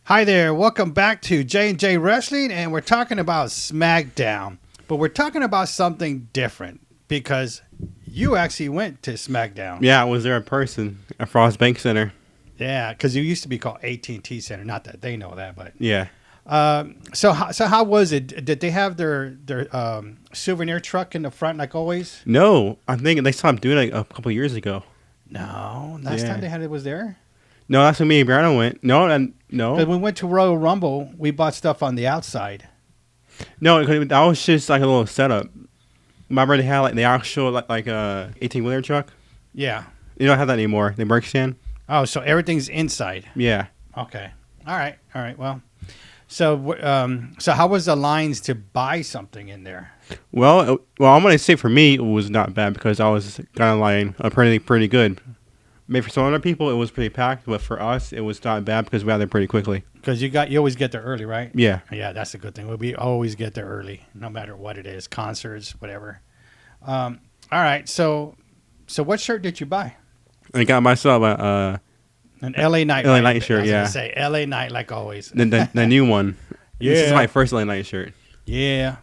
Hi there, welcome back to J&J Wrestling, and we're talking about SmackDown. But we're talking about something different because you actually went to SmackDown. Yeah, I was there in person at Frost Bank Center. Yeah, because it used to be called AT&T Center. Not that they know that, but Yeah. So how was it? Did they have their souvenir truck in the front like always? No, I think they stopped doing it a couple of years ago. No, last time they had it was there. No, that's when me and Brianna went. No. Because we went to Royal Rumble, we bought stuff on the outside. No, that was just like a little setup. Remember they had like the actual like 18-wheeler truck? Yeah. You don't have that anymore. The merch stand? Oh, so everything's inside. Yeah. Okay. All right. Well, so how was the lines to buy something in there? Well, I'm gonna say for me it was not bad because I was kind of line pretty good. Maybe for some other people it was pretty packed, but for us it was not bad because we got there pretty quickly. Because you always get there early, right? Yeah. Yeah, that's a good thing. We always get there early, no matter what it is, concerts, whatever. All right. So what shirt did you buy? I got myself An LA Knight. LA Knight shirt. I was Yeah. gonna say LA Knight like always. The new one. Yeah. This is my first LA Knight shirt. Yeah.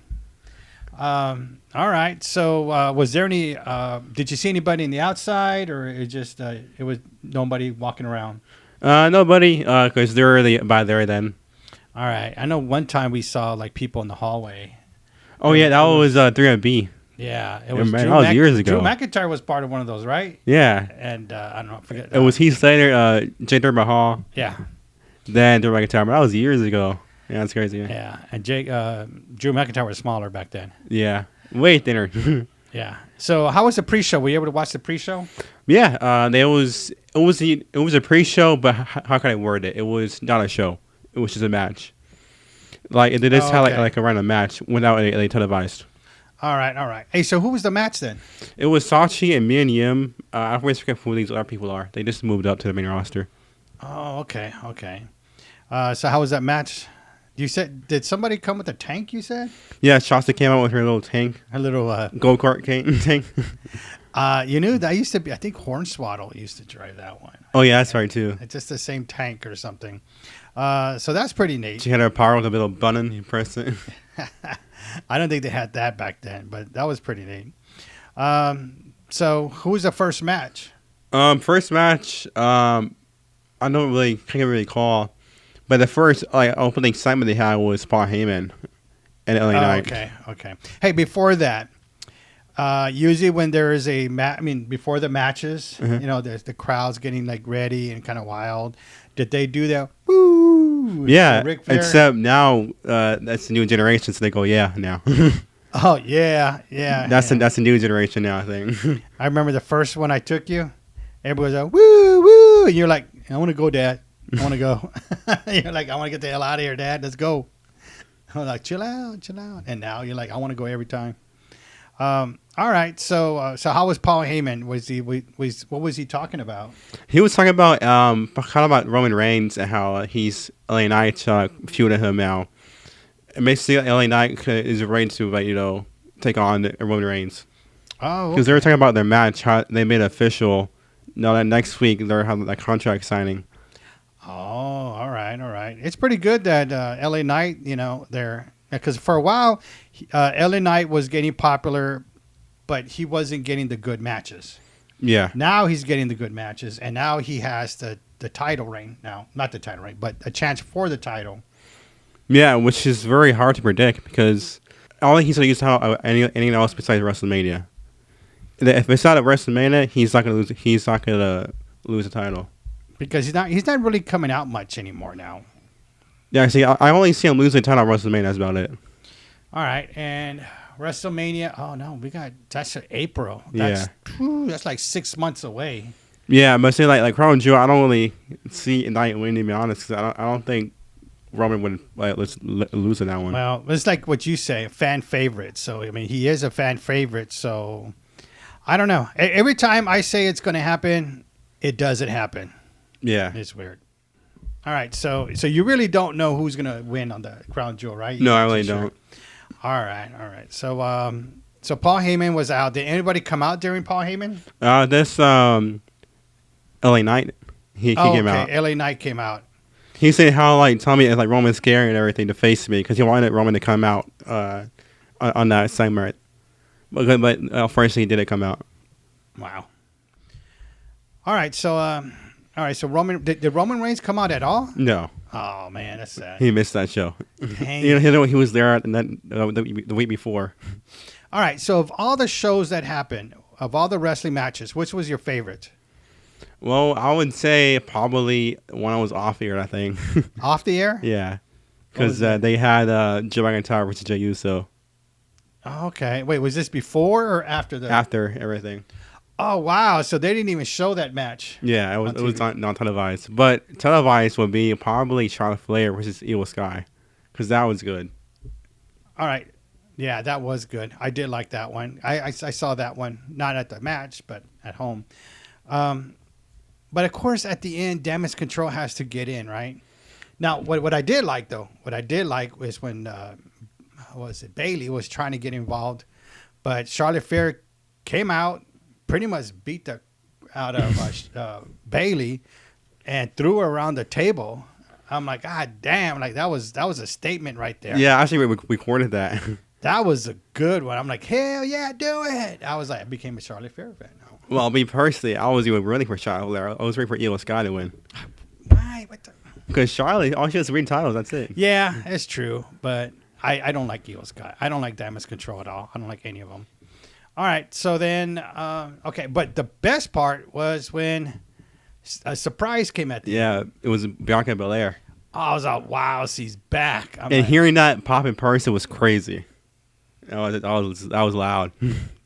All right. So was there any? Did you see anybody in the outside, or it was nobody walking around? Nobody, because they're already by there then. All right. I know one time we saw like people in the hallway. Oh yeah, that was 3B. Yeah, it was. Man, that was years ago. Drew McIntyre was part of one of those, right? Yeah. And I don't know. I forget. It was Heath Slater, Jinder Mahal. Yeah. Then Drew McIntyre. But that was years ago. Yeah, that's crazy. Yeah, and Drew McIntyre was smaller back then. Yeah, way thinner. Yeah. So how was the pre-show? Were you able to watch the pre-show? Yeah. It was a pre-show, but how can I word it? It was not a show. It was just a match. Like they just had like a random match without any televised. All right. Hey, so who was the match then? It was Sachi and me and Yim. I always forget who these other people are. They just moved up to the main roster. Oh, okay. So how was that match? You said, did somebody come with a tank, you said? Yeah, Shasta came out with her little tank. Her little... go-kart tank. You knew that used to be... I think Hornswoggle used to drive that one. Oh, yeah, that's right, too. It's just the same tank or something. So that's pretty neat. She had her power with a little button. You press it. I don't think they had that back then, but that was pretty neat. So who was the first match? First match, can't really call. But the first opening segment they had was Paul Heyman and LA Knight. Okay. Hey, before that, usually when there is before the matches, there's the crowd's getting like ready and kind of wild. Did they do that? Woo! Yeah, except now that's the new generation, so they go now. Oh yeah. That's a new generation now, I think. I remember the first one I took you. Everybody was like, woo, woo, and you're like, I want to go, Dad. I want to go. You're like, I want to get the hell out of here, Dad. Let's go. I'm like, chill out. And now you're like, I want to go every time. All right. So how was Paul Heyman? What was he talking about? He was talking about Roman Reigns and how he's LA Knight feuding him now. And basically, LA Knight is ready to take on Roman Reigns. Oh, because they were talking about their match, how they made it official. Now that next week they're having that contract signing. Oh, all right. It's pretty good that LA Knight, because for a while, LA Knight was getting popular, but he wasn't getting the good matches. Yeah. Now he's getting the good matches, and now he has the title reign. Now, not the title reign, but a chance for the title. Yeah, which is very hard to predict because I don't think he's going to use anything else besides WrestleMania. If it's not at WrestleMania, he's not going to lose the title. Because he's not really coming out much anymore now. Yeah, see, I only see him losing the title on WrestleMania. That's about it. All right, and WrestleMania. Oh no, that's April. That's like 6 months away. Yeah, but see, like Crown Jewel, I don't really see Knight winning. To be honest, because I don't think Roman would lose in that one. Well, it's like what you say, fan favorite. So I mean, he is a fan favorite. So I don't know. Every time I say it's going to happen, it doesn't happen. Yeah. It's weird. All right, so you really don't know who's going to win on the Crown Jewel, right? No, I really don't. All right. So Paul Heyman was out. Did anybody come out during Paul Heyman? This LA Knight. He came out. LA Knight came out. He said how like Tommy is like Roman's scary and everything to face me because he wanted Roman to come out on that segment, but unfortunately he didn't come out. Wow. All right, so Roman did Roman Reigns come out at all? No. Oh man, that's sad. He missed that show. Dang. He was there and then the week before. All right, so of all the shows that happened, of all the wrestling matches, which was your favorite? Well, I would say probably when I was off air, I think. Off the air? Yeah. Because they had Joe McIntyre versus Jey Uso. Oh, okay. Wait, was this before or after the? After everything. Oh wow! So they didn't even show that match. Yeah, it was not televised, but televised would be probably Charlotte Flair versus Io Sky, because that was good. All right, yeah, that was good. I did like that one. I saw that one, not at the match, but at home. But of course, at the end, Damage Control has to get in, right? Now, what I did like though, was when Bailey was trying to get involved, but Charlotte Flair came out. Pretty much beat the out of Bailey and threw her around the table. I'm like, God damn! Like that was a statement right there. Yeah, actually, we recorded that. That was a good one. I'm like, hell yeah, do it! I was like, I became a Charlotte Flair fan now. Well, me personally, I was even rooting for Charlotte Flair. I was rooting for Io Sky to win. Why? Because Charlotte, all she has is win titles. That's it. Yeah, it's true, but I don't like Io Sky. I don't like Damage Control at all. I don't like any of them. All right, so then, okay, but the best part was when a surprise came at the end. It was Bianca Belair. I was like, wow, she's back. Hearing that pop in person was crazy. That was loud.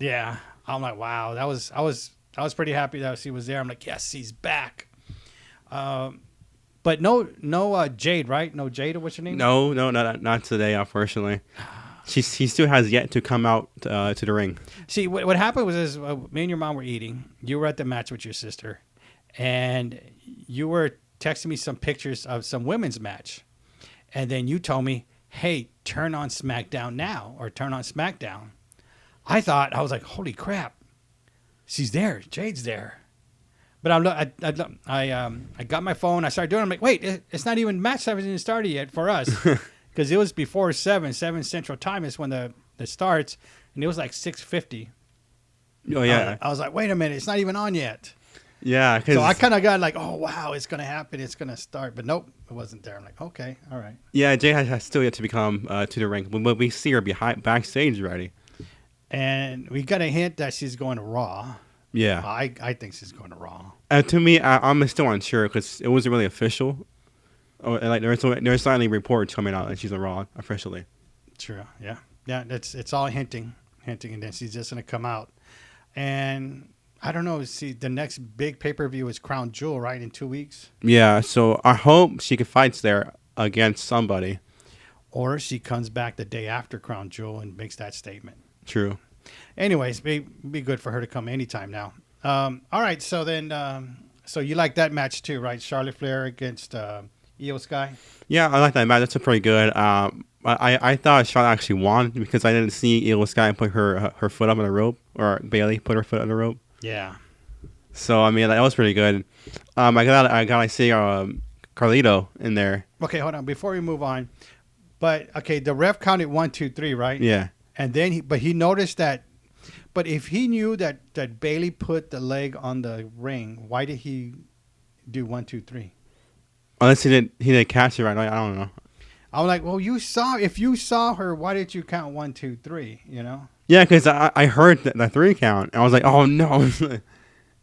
Yeah, I'm like, wow, I was pretty happy that she was there. I'm like, yes, she's back. But no Jade, right? No Jade, or what's your name? No, not today, unfortunately. He still has yet to come out to the ring. See, what happened was me and your mom were eating. You were at the match with your sister, and you were texting me some pictures of some women's match. And then you told me, hey, turn on SmackDown now, or turn on SmackDown. I was like, holy crap, she's there. Jade's there. But I got my phone. I started doing it. I'm like, wait, it's not even match hasn't even started yet for us. Because it was before 7 Central Time is when the starts, and it was like 6:50. Oh yeah. I was like, wait a minute, it's not even on yet. Yeah. So I kind of got like, oh wow, it's gonna happen, it's gonna start, but nope, it wasn't there. I'm like, okay, all right. Yeah, Jay has still yet to become to the ring, but we see her backstage already. And we got a hint that she's going to Raw. Yeah. I think she's going to Raw. To me, I'm still unsure because it wasn't really official. Oh, like there's slightly reports coming out that she's a Raw officially. True. Yeah. It's all hinting, and then she's just gonna come out. And I don't know. See, the next big pay-per-view is Crown Jewel, right, in 2 weeks. Yeah. So I hope she can fight there against somebody, or she comes back the day after Crown Jewel and makes that statement. True. Anyways, be good for her to come anytime now. All right. So then, so you like that match too, right? Charlotte Flair against Io Sky. Yeah, I like that match. That's pretty good. I thought Charlotte actually won because I didn't see Io Sky put her foot up on the rope, or Bailey put her foot on the rope. Yeah. So I mean that was pretty good. I gotta see Carlito in there. Okay, hold on before we move on. But okay, the ref counted 1, 2, 3, right? Yeah. And then he noticed that. But if he knew that Bailey put the leg on the ring, why did he do 1, 2, 3? Unless he didn't catch it right. I don't know. I'm like, well, if you saw her, why did you count 1, 2, 3? You know? Yeah, because I heard the 3 count, and I was like, oh no.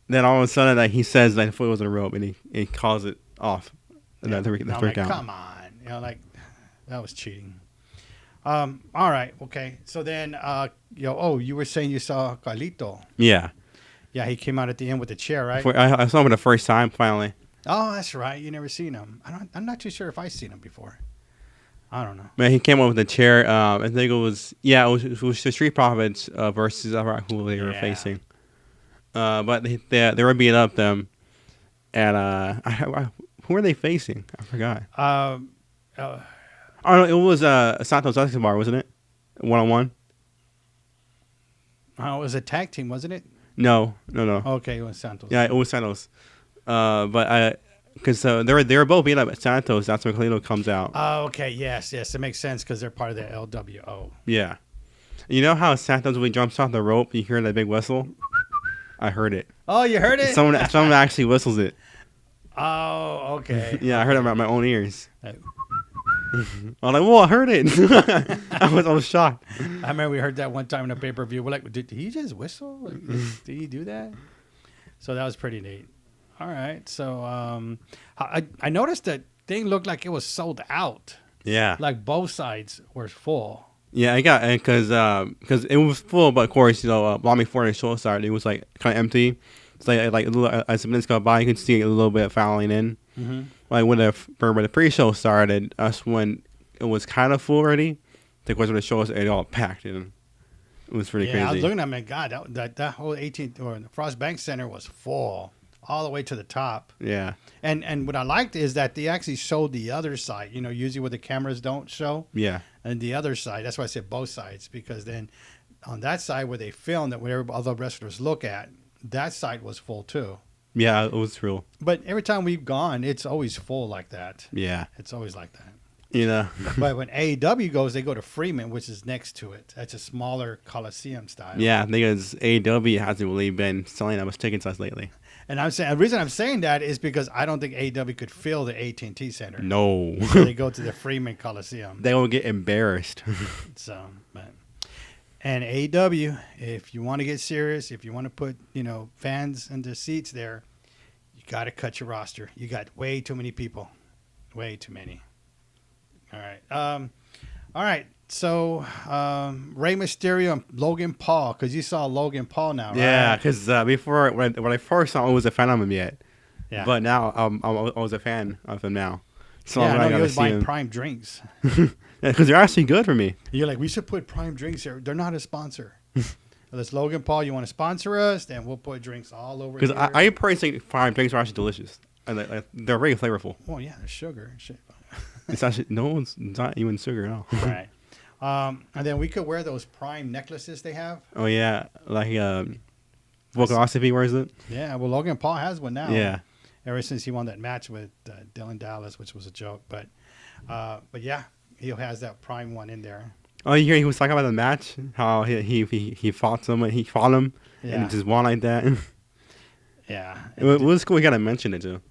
Then all of a sudden, like, he says that the foot was on the rope, and he calls it off. Yeah. The 3 like, count. Come on, like that was cheating. All right, okay. So then, you were saying you saw Carlito. Yeah. Yeah, he came out at the end with the chair, right? I saw him for the first time finally. Oh, that's right. You never seen him. I'm not too sure if I've seen him before. I don't know. Man, he came up with a chair. I think it was the Street Profits versus who they were facing. But they were beating up them, and who were they facing? I forgot. Oh no, it was Santos Escobar, wasn't it? 1-on-1. It was a tag team, wasn't it? No. Okay, it was Santos. Yeah, it was Santos. But Because they were both beating up at Santos. That's when Carlito comes out. Oh, okay. Yes. It makes sense because they're part of the LWO. Yeah. You know how Santos when he jumps off the rope, you hear that big whistle? I heard it. Oh, you heard it? Someone actually whistles it. Oh, okay. Yeah, I heard it with my own ears. Like, I'm like, whoa, I heard it. I was shocked. I remember we heard that one time in a pay-per-view. We're like, did he just whistle? Like, did he do that? So that was pretty neat. All right. So I noticed that thing looked like it was sold out. Yeah. Like both sides were full. Yeah, I got it because it was full, but of course, long before the show started, it was like kind of empty. It's like a little, as the minutes go by, you could see a little bit of fouling in. Mm-hmm. Like when the pre-show started, that's when it was kind of full already. Of course, when the show was, it all packed in. It was pretty crazy. I was looking at it, God, that whole 18th or the Frost Bank Center was full all the way to the top. Yeah. And what I liked is that they actually showed the other side. Usually where the cameras don't show. Yeah. And the other side. That's why I said both sides, because then on that side where they filmed that where other wrestlers look at, that side was full too. Yeah, it was real. But every time we've gone, it's always full like that. Yeah. It's always like that. But when AEW goes, they go to Freeman, which is next to it. That's a smaller Coliseum style. Yeah, because AEW hasn't really been selling that much tickets us lately. And I'm saying the reason I'm saying that is because I don't think AEW could fill the AT&T Center. No. So they go to the Freeman Coliseum. They will get embarrassed. And AEW, if you want to get serious, if you want to put fans in the seats there, you got to cut your roster. You got way too many people, way too many. All right. So Rey Mysterio and Logan Paul, because you saw Logan Paul now, right? Yeah, because before when I first saw him, I was a fan of him yet. Yeah. But now I was a fan of him now. So yeah, I know gotta he was see buying him. Prime drinks. Because they're actually good for me. You're like, we should put Prime drinks here. They're not a sponsor. Unless Logan Paul, you want to sponsor us, then we'll put drinks all over. Because I personally think Prime drinks are actually delicious. And they're very flavorful. Oh yeah, there's sugar. Shit. It's actually it's not even sugar at all. All right. And then we could wear those Prime necklaces they have. Oh yeah, like Volcosity wears it. Yeah, well Logan Paul has one now. Yeah. Ever since he won that match with Dylan Dallas, which was a joke, but yeah, he has that Prime one in there. Oh, you hear he was talking about the match, how he fought someone, he fought him, and just won like that. Yeah, it was cool. He gotta mention it too.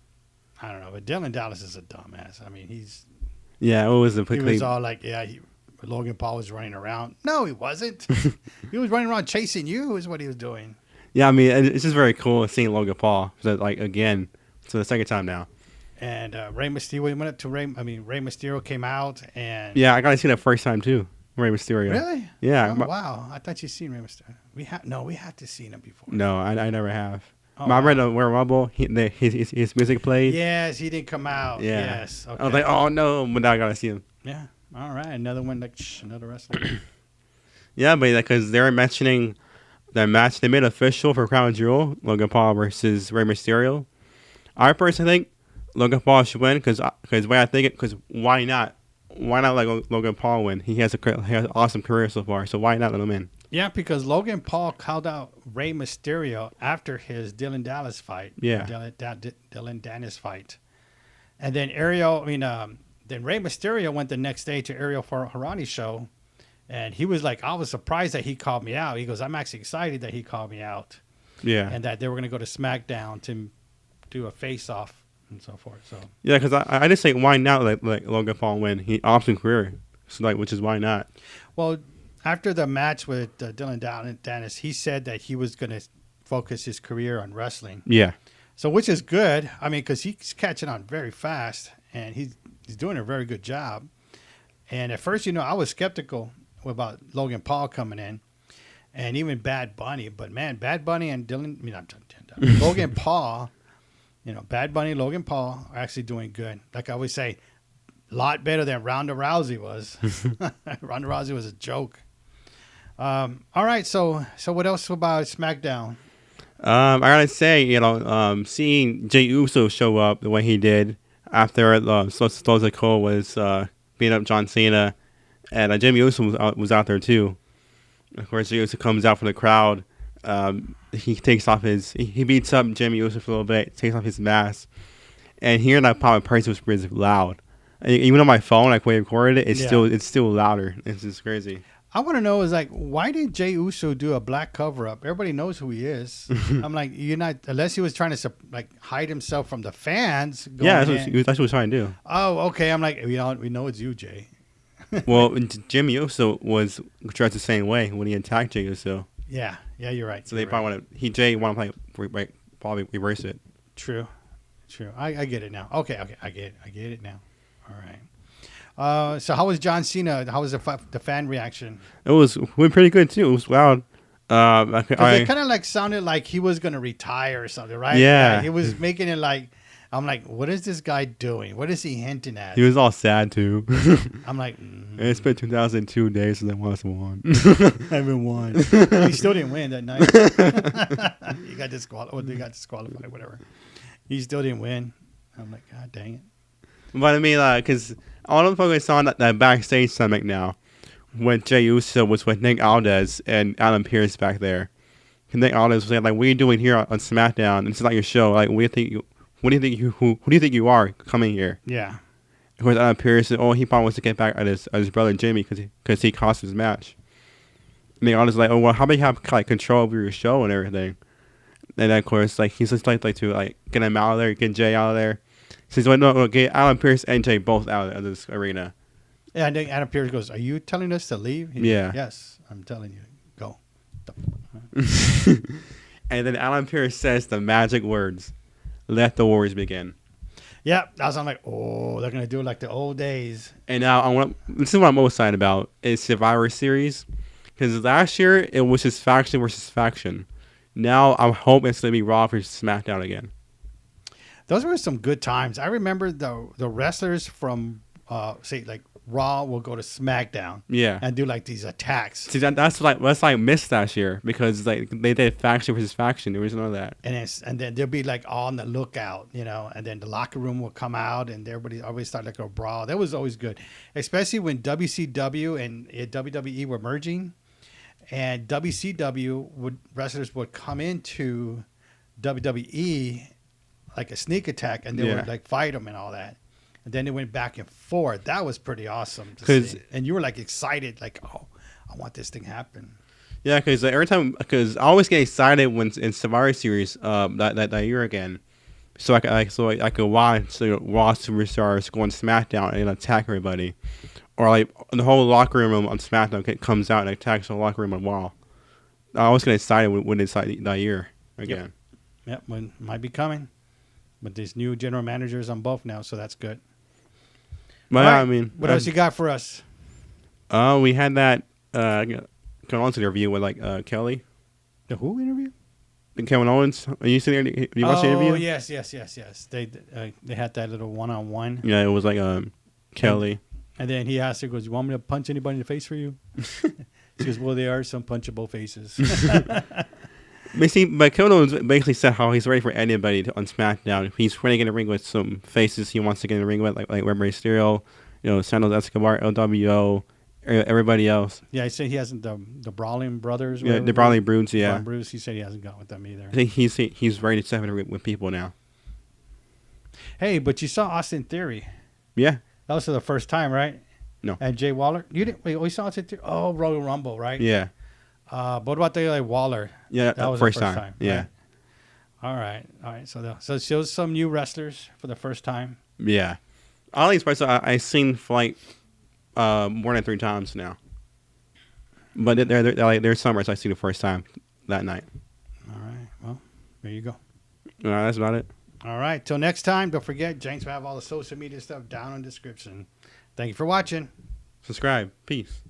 I don't know, but Dylan Dallas is a dumbass. I mean, he was all like, Logan Paul was running around. No, he wasn't. He was running around chasing you. Is what he was doing. Yeah, I mean, it's just very cool seeing Logan Paul. So again, it's the second time now. And Rey Mysterio went up to Rey Mysterio came out and I got to see that first time too. Rey Mysterio. Really? Yeah. Oh, wow. I thought you'd seen Rey Mysterio. We have to see him before. No, I never have. Oh, I remember the Royal Rumble. His music played. Yes, he didn't come out. Yeah. Yes. Okay. I was like, oh no, but now I gotta see him. Yeah. All right. Another one, another wrestler. Yeah, but because they were mentioning the match they made official for Crown Jewel, Logan Paul versus Rey Mysterio. I personally think Logan Paul should win because way I think it, because why not? Why not let Logan Paul win? He has an awesome career so far, so why not let him in? Yeah, because Logan Paul called out Rey Mysterio after his Dylan Dallas fight. Yeah. Dylan Dennis fight. And then then Rey Mysterio went the next day to Ariel Harani's show. And he was like, I was surprised that he called me out. He goes, I'm actually excited that he called me out. Yeah. And that they were going to go to SmackDown to do a face-off and so forth. So yeah, because I just think why not let Logan Paul win? He awesome career, so which is why not? Well, after the match with Dylan Dennis, he said that he was going to focus his career on wrestling. Yeah. So which is good. I mean, because he's catching on very fast, and he's doing a very good job. And at first, I was skeptical about Logan Paul coming in, and even Bad Bunny. But man, Bad Bunny and Logan Paul. Bad Bunny, Logan Paul are actually doing good. Like I always say, a lot better than Ronda Rousey was. Ronda Rousey was a joke. All right, so what else about SmackDown? I gotta say, seeing Jey Uso show up the way he did after Stone Cold was beating up John Cena, and Jimmy Uso was out there too. Of course, Jey Uso comes out from the crowd. He takes off he beats up Jimmy Uso for a little bit, takes off his mask, and hearing that pop in person was loud. And even on my phone, like when I recorded it, it's still louder. It's just crazy. I want to know is like, why did Jey Uso do a black cover up? Everybody knows who he is. I'm like, you're not, unless he was trying to like hide himself from the fans. Yeah, that's what he was trying to do. Oh, okay. I'm like, we know it's you, Jay. Well, Jimmy Uso was dressed the same way when he attacked Jey Uso. Yeah, you're right. So they probably want to. Jay want to like probably reverse it. True. I get it now. Okay, I get it now. All right. So how was John Cena? How was the fan reaction? Went pretty good too. It was loud. It kind of like sounded like he was gonna retire or something, right? Yeah. He was making it like, I'm like, what is this guy doing? What is he hinting at? He was all sad too. I'm like, it's been 2002 days since I won. I haven't won. He still didn't win that night. He got disqualified, whatever. He still didn't win. I'm like, God dang it. But I mean, because all the focus on that backstage summit now, when Jey Uso was with Nick Aldis and Adam Pearce back there. And Nick Aldis was saying, like, what are you doing here on SmackDown? It's not your show. Like, who do you think you are coming here? Yeah. Of course, Adam Pearce said, he probably wants to get back at his brother Jimmy because he cost his match. And Nick Aldis was like, well, how about you have like control over your show and everything? And then, of course, like he's just like to get him out of there, get Jay out of there. So he's like, no, get Adam Pearce and Jay both out of this arena. Yeah, and then Adam Pearce goes, are you telling us to leave? Yeah. Yes, I'm telling you. Go. And then Adam Pearce says the magic words, let the wars begin. Yeah, that's I'm like, they're going to do it like the old days. And now this is what I'm most excited about, is Survivor Series. Because last year, it was just faction versus faction. Now, I hope it's going to be Raw versus SmackDown again. Those were some good times. I remember the wrestlers from, say, like, Raw will go to SmackDown, and do like these attacks. See, that's missed last year because like they did faction versus faction. There was none of that. And then they'll be like on the lookout, and then the locker room will come out and everybody always start like a brawl. That was always good, especially when WCW and WWE were merging, and WCW wrestlers would come into WWE like a sneak attack, and they would like fight them and all that. And then it went back and forth. That was pretty awesome to see. And you were like excited, like, I want this thing to happen. Yeah, because every time, because I always get excited when in Survivor Series that year again, so I could watch Raw superstars go on SmackDown and attack everybody, or like the whole locker room on SmackDown comes out and attacks the locker room on Raw. I always get excited when it's like that year again. Yep, when might be coming, but there's new general managers on both now, so that's good. But right. I mean, what else you got for us? We had that Kevin Owens interview with like Kelly. The who interview? Kevin Owens. Are you sitting there? You watched the interview? Oh yes. They had that little 1-on-1. Yeah, it was like Kelly. And then he asked her, "Goes, you want me to punch anybody in the face for you?" She goes, "Well, there are some punchable faces." But Kevin Owens basically said how he's ready for anybody on SmackDown. He's ready to get in the ring with some faces he wants to get in the ring with, like Rey Mysterio, Santos Escobar, LWO, everybody else. Yeah, he said he hasn't the Brawling Brothers. Yeah, the Brawling Brutes. Yeah, Brawling Brutes. He said he hasn't gone with them either. I think he's ready to step in with people now. Hey, but you saw Austin Theory. Yeah, that was for the first time, right? No. And Jay Waller. You didn't. Wait, we saw Austin Theory. Oh, Royal Rumble, right? Yeah. But what about the Waller? Yeah, that was first the first time. time. Yeah. Right? All right. So it shows some new wrestlers for the first time. Yeah. All these parts I've seen for like more than 3 times now. But there's some wrestlers I see the first time that night. All right. Well, there you go. All right, that's about it. All right. Till next time, don't forget, James will have all the social media stuff down in the description. Thank you for watching. Subscribe. Peace.